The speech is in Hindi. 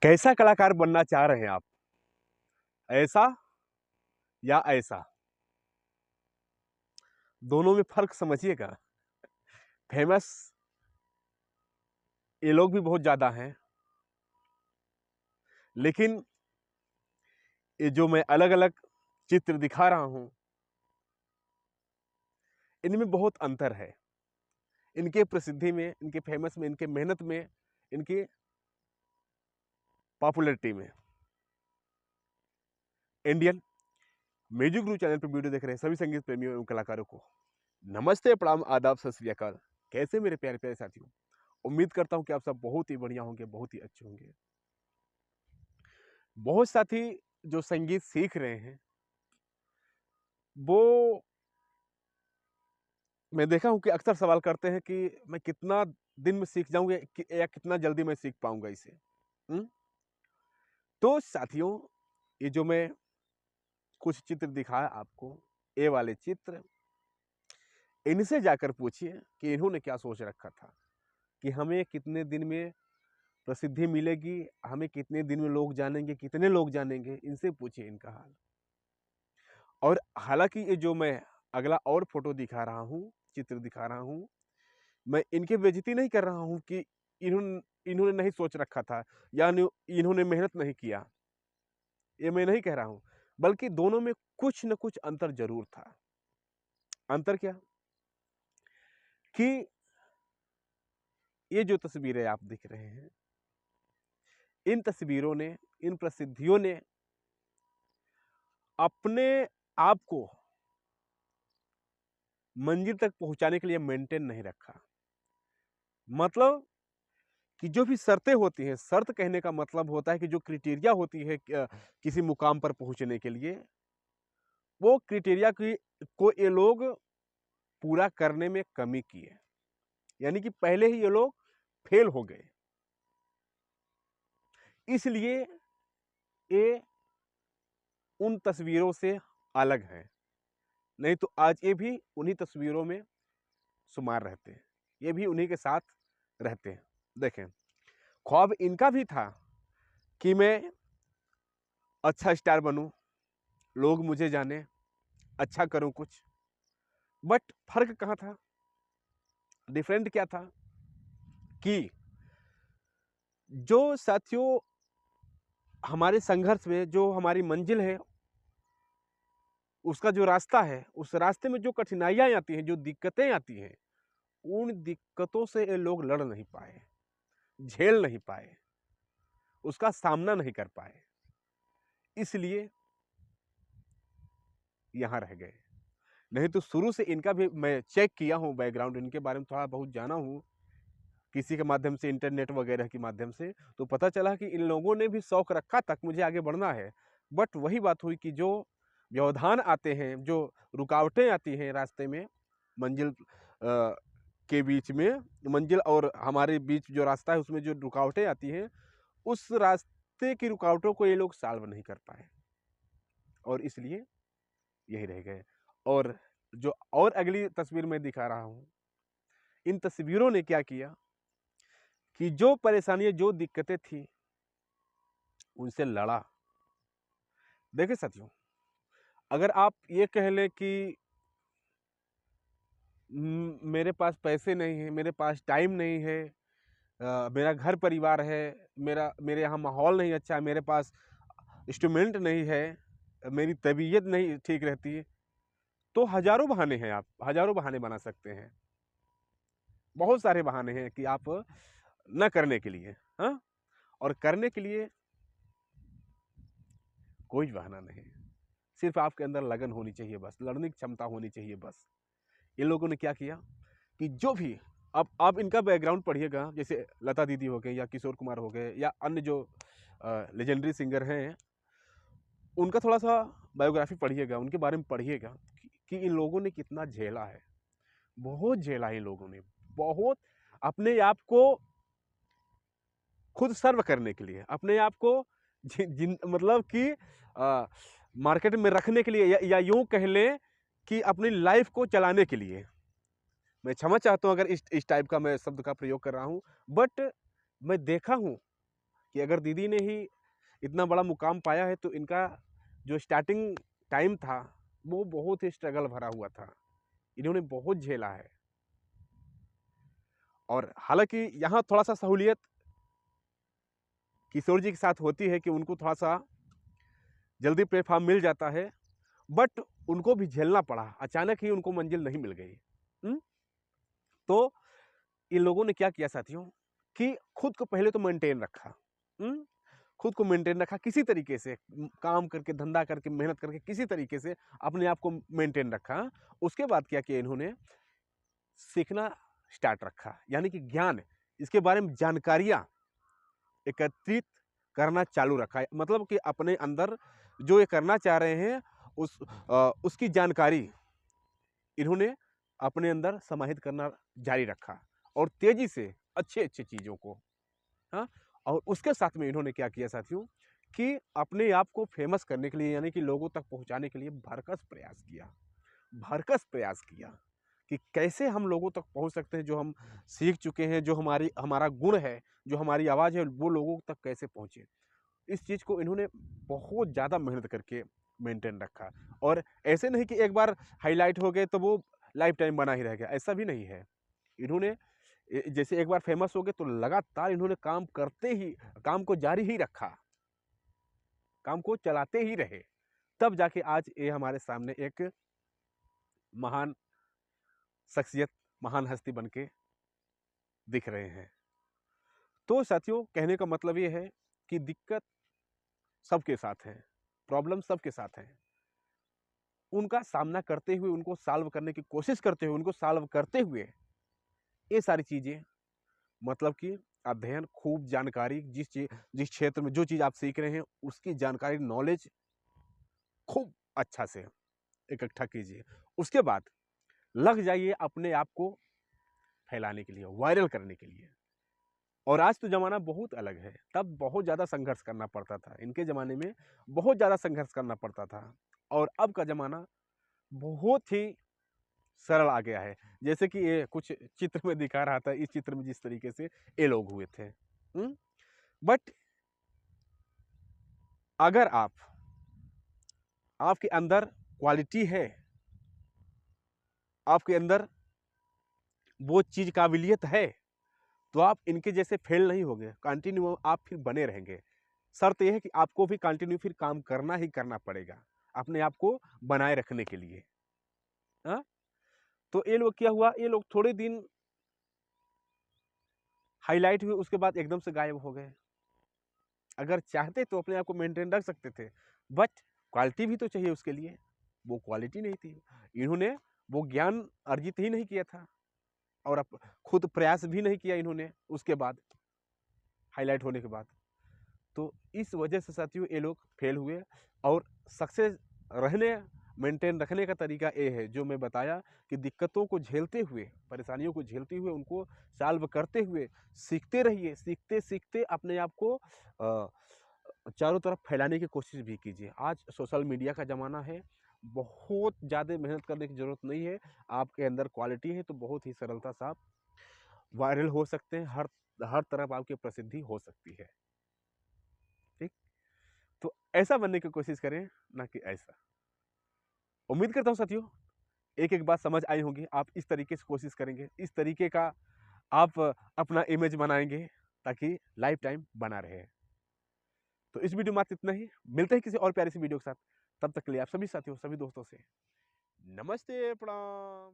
कैसा कलाकार बनना चाह रहे हैं आप? ऐसा या ऐसा? दोनों में फ़र्क समझिएगा। फ़ेमस ये लोग भी बहुत ज़्यादा हैं, लेकिन ये जो मैं अलग-अलग चित्र दिखा रहा हूँ, इनमें बहुत अंतर है। इनके प्रसिद्धि में, इनके फ़ेमस में, इनके मेहनत में, इनकी पॉपुलैरिटी में। इंडियन म्यूज़िक गुरु चैनल पे वीडियो देख रहे हैं सभी संगीत प्रेमियों एवं कलाकारों को नमस्ते, प्रणाम, आदाब, सत श्री अकाल। कैसे मेरे प्यारे-प्यारे साथियों? उम्मीद करता हूँ कि आप सब बहुत ही बढ़िया होंगे, बहुत ही अच्छे होंगे। बहुत साथी जो संगीत सीख रहे हैं, वो मैं देखा हूँ कि अक्सर सवाल करते हैं कि मैं कितना दिन में सीख जाऊँगा या कितना जल्दी मैं सीख पाऊँगा इसे? हुँ? तो साथियों, ये जो मैं कुछ चित्र दिखाया आपको, ये वाले चित्र, इनसे जाकर पूछिए कि इन्होंने क्या सोच रखा था कि हमें कितने दिन में प्रसिद्धि मिलेगी, हमें कितने दिन में लोग जानेंगे, कितने लोग जानेंगे, इनसे पूछिए इनका हाल। और हालाँकि ये जो मैं अगला और फ़ोटो दिखा रहा हूँ, चित्र दिखा रहा हूँ, मैं इनकी बेइज़्ज़ती नहीं कर रहा हूँ कि इन्होंने नहीं सोच रखा था या इन्होंने मेहनत नहीं किया, ये मैं नहीं कह रहा हूँ, बल्कि दोनों में कुछ न कुछ अंतर ज़रूर था। अंतर क्या? कि ये जो तस्वीरें आप दिख रहे हैं, इन तस्वीरों ने, इन प्रसिद्धियों ने अपने आप को मंज़िल तक पहुँचाने के लिए मेंटेन नहीं रखा। मतलब कि जो भी शर्तें होती हैं, शर्त कहने का मतलब होता है कि जो क्राइटेरिया होती है किसी मुकाम पर पहुँचने के लिए, वो क्राइटेरिया को ये लोग पूरा करने में कमी किए। यानी कि पहले ही ये लोग फेल हो गए। इसलिए ये उन तस्वीरों से अलग हैं। नहीं तो आज ये भी उन्हीं तस्वीरों में शुमार रहते हैं। ये भी उन्हीं के साथ रहते हैं। देखें, ख्वाब इनका भी था कि मैं अच्छा स्टार बनूँ, लोग मुझे जानें, अच्छा करूँ कुछ। बट फ़र्क कहाँ था? डिफरेंट क्या था कि जो साथियों हमारे संघर्ष में जो हमारी मंजिल है, उसका जो रास्ता है, उस रास्ते में जो कठिनाइयाँ आती हैं, जो दिक्कतें आती हैं, उन दिक्कतों से ये लोग लड़ नहीं पाए, झेल नहीं पाए, उसका सामना नहीं कर पाए। इसलिए यहाँ रह गए। नहीं तो शुरू से इनका भी मैं चेक किया हूँ बैकग्राउंड, इनके बारे में थोड़ा बहुत जाना हूँ, किसी के माध्यम से, इंटरनेट वगैरह के माध्यम से, तो पता चला कि इन लोगों ने भी शौक रखा था कि मुझे आगे बढ़ना है। बट वही बात हुई कि जो व्यवधान आते हैं, जो रुकावटें आती हैं रास्ते में, मंजिल के बीच में, मंजिल और हमारे बीच जो रास्ता है उसमें जो रुकावटें आती हैं, उस रास्ते की रुकावटों को ये लोग सॉल्व नहीं कर पाए और इसलिए यही रह गए। और जो और अगली तस्वीर मैं दिखा रहा हूँ, इन तस्वीरों ने क्या किया कि जो परेशानियाँ, जो दिक्कतें थी, उनसे लड़ा। देखिए साथियों, अगर आप ये कह लें कि मेरे पास पैसे नहीं हैं, मेरे पास टाइम नहीं है, मेरा घर परिवार है, मेरे यहाँ माहौल नहीं अच्छा है, मेरे पास इंस्ट्रूमेंट नहीं है, मेरी तबीयत नहीं ठीक रहती है, तो हज़ारों बहाने हैं, आप हज़ारों बहाने बना सकते हैं। बहुत सारे बहाने हैं कि आप ना करने के लिए, हाँ? और करने के लिए कोई बहाना नहीं है। सिर्फ़ आपके अंदर लगन होनी चाहिए बस, लड़ने की क्षमता होनी चाहिए बस। इन लोगों ने क्या किया कि जो भी अब आप इनका बैकग्राउंड पढ़िएगा, जैसे लता दीदी हो गए या किशोर कुमार हो गए या अन्य जो लेजेंडरी सिंगर हैं, उनका थोड़ा-सा बायोग्राफी पढ़िएगा, उनके बारे में पढ़िएगा कि इन लोगों ने कितना झेला है। बहुत झेला है इन लोगों ने, बहुत अपने आप को खुद सर्व करने के लिए, अपने आप को मतलब कि मार्केट में रखने के लिए या यूँ कह लें कि अपनी लाइफ़ को चलाने के लिए। मैं क्षमा चाहता हूँ अगर इस टाइप का मैं शब्द का प्रयोग कर रहा हूँ, बट मैं देखा हूँ कि अगर दीदी ने ही इतना बड़ा मुकाम पाया है तो इनका जो स्टार्टिंग टाइम था वो बहुत ही स्ट्रगल भरा हुआ था, इन्होंने बहुत झेला है। और हालांकि यहाँ थोड़ा सा सहूलियत किशोर जी के साथ होती है कि उनको थोड़ा सा जल्दी प्लेटफॉर्म मिल जाता है, बट उनको भी झेलना पड़ा, अचानक ही उनको मंजिल नहीं मिल गई। तो इन लोगों ने क्या किया साथियों कि खुद को पहले तो मेंटेन रखा, खुद को मेंटेन रखा किसी तरीके से, काम करके, धंधा करके, मेहनत करके किसी तरीके से अपने आप को मेंटेन रखा। उसके बाद क्या किया इन्होंने, सीखना स्टार्ट रखा, यानी कि ज्ञान, इसके बारे में जानकारियां एकत्रित करना चालू रखा। मतलब कि अपने अंदर जो ये करना चाह रहे हैं उसकी जानकारी इन्होंने अपने अंदर समाहित करना जारी रखा और तेजी से अच्छे अच्छे चीज़ों को, हाँ। और उसके साथ में इन्होंने क्या किया साथियों कि अपने आप को फेमस करने के लिए, यानी कि लोगों तक पहुंचाने के लिए भरकस प्रयास किया, भरकस प्रयास किया कि कैसे हम लोगों तक पहुंच सकते हैं, जो हम सीख चुके हैं, जो हमारा गुण है, जो हमारी आवाज़ है, वो लोगों तक कैसे पहुंचे। इस चीज़ को इन्होंने बहुत ज़्यादा मेहनत करके मेंटेन रखा। और ऐसे नहीं कि एक बार हाईलाइट हो गए तो वो लाइफ टाइम बना ही रह गया, ऐसा भी नहीं है। इन्होंने जैसे एक बार फेमस हो गए तो लगातार इन्होंने काम करते ही, काम को जारी ही रखा, काम को चलाते ही रहे, तब जाके आज ये हमारे सामने एक महान शख्सियत, महान हस्ती बनके दिख रहे हैं। तो साथियों कहने का मतलब ये है कि दिक्कत सबके साथ है, प्रॉब्लम सबके साथ है, उनका सामना करते हुए, उनको सॉल्व करने की कोशिश करते हुए, उनको सॉल्व करते हुए ये सारी चीज़ें, मतलब कि अध्ययन, खूब जानकारी, जिस क्षेत्र में जो चीज़ आप सीख रहे हैं उसकी जानकारी, नॉलेज खूब अच्छा से इकट्ठा कीजिए। उसके बाद लग जाइए अपने आप को फैलाने के लिए, वायरल करने के लिए। और आज तो ज़माना बहुत अलग है, तब बहुत ज़्यादा संघर्ष करना पड़ता था, इनके ज़माने में बहुत ज़्यादा संघर्ष करना पड़ता था। और अब का ज़माना बहुत ही सरल आ गया है, जैसे कि ये कुछ चित्र में दिखा रहा था, इस चित्र में जिस तरीके से ये लोग हुए थे। बट अगर आपके अंदर क्वालिटी है, आपके अंदर वो चीज़ काबिलियत है, तो आप इनके जैसे फेल नहीं होंगे, कंटिन्यू आप फिर बने रहेंगे। शर्त यह है कि आपको भी कंटिन्यू फिर काम करना ही करना पड़ेगा अपने आप को बनाए रखने के लिए। हाँ, तो ये लोग क्या हुआ, ये लोग थोड़े दिन हाईलाइट हुए, उसके बाद एकदम से गायब हो गए। अगर चाहते तो अपने आप को मेंटेन रख सकते थे, बट क्वालिटी भी तो चाहिए उसके लिए, वो क्वालिटी नहीं थी। इन्होंने वो ज्ञान अर्जित ही नहीं किया था और खुद प्रयास भी नहीं किया इन्होंने उसके बाद, हाईलाइट होने के बाद। तो इस वजह से साथियों ये लोग फेल हुए। और सक्सेस रहने, मेंटेन रखने का तरीका ये है जो मैं बताया कि दिक्कतों को झेलते हुए, परेशानियों को झेलते हुए, उनको सॉल्व करते हुए सीखते रहिए, सीखते सीखते अपने आप को चारों तरफ फैलाने की कोशिश भी कीजिए। आज सोशल मीडिया का ज़माना है, बहुत ज़्यादा मेहनत करने की ज़रूरत नहीं है, आपके अंदर क्वालिटी है तो बहुत ही सरलता से आप वायरल हो सकते हैं, हर तरफ आपकी प्रसिद्धि हो सकती है। ठीक, तो ऐसा बनने की कोशिश करें, ना कि ऐसा। उम्मीद करता हूँ साथियों एक एक बात समझ आई होगी, आप इस तरीके से कोशिश करेंगे, इस तरीके का आप अपना इमेज बनाएंगे ताकि लाइफ टाइम बना रहे। तो इस वीडियो में इतना ही, मिलते हैं किसी और प्यारी सी वीडियो के साथ। तब तक के लिए आप सभी साथियों, सभी दोस्तों से नमस्ते, प्रणाम।